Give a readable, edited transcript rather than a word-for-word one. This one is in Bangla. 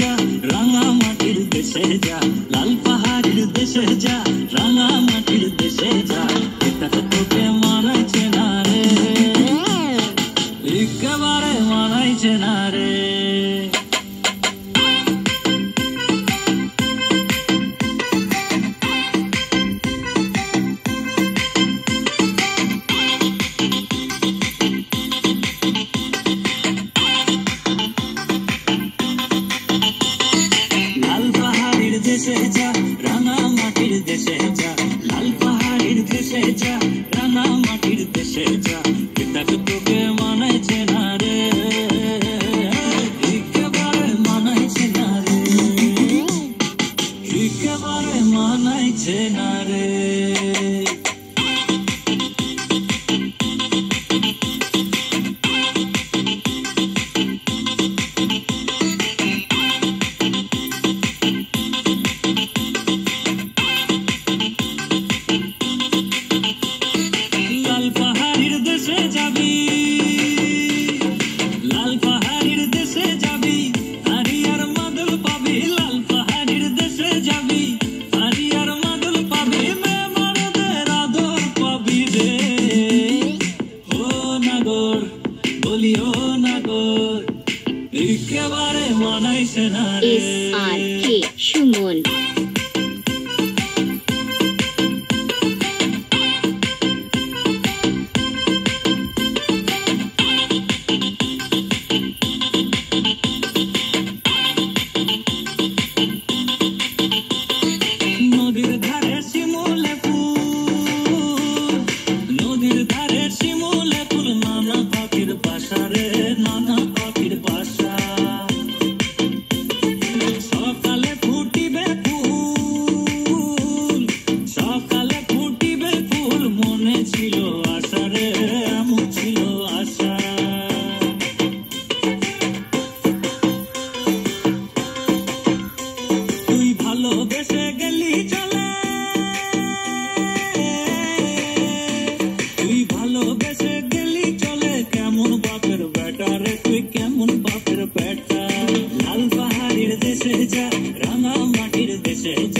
যা, রাঙা মাটির দেশে যা, লাল পাহাড়ের দেশে যা, রাঙা মাটির দেশে যা, এটা তো তোকে মানাইছে না রে, একেবারে মানাইছে না রে। দেশে যা, রাঙা মাটির দেশে যা, লাল পাহাড়ের দেশে যা, রাঙা মাটির দেশে যা, এটা তো তোকে মানাইছে না রে, একেবারে মানাইছে না রে, একেবারে মানাইছে না রে। যাবি লাল পাহাড়ের দেশে যাবি, হারিয়ার মাদল পাবি, লাল পাহাড়ের দেশে যাবি, হারিয়ার মাদল পাবি, মেমারদের আদর পাবি রে। ও নাগর বলি ও নাগর, একেবারে মানাইছে না রে। SRK সুমন। নদীর ধারে শিমুলে ফুল, নদীর ধারে শিমুলে ফুল, নানা পাখির বাসা রে, নানা পাখির বাসা, সকালে ফুটিবে ফুল, সকালে ফুটিবে ফুল, মনে ছিল আশা রে, এমন ছিল আশা। তুই ভালোবেসে গেলি চলে, তুই ভালোবেসে গেলি চলে, কেমন বাপের বেটা রে তুই, কেমন বাপের বেটা। লাল পাহাড়ের দেশে যা, রাঙা মাটির দেশে যা,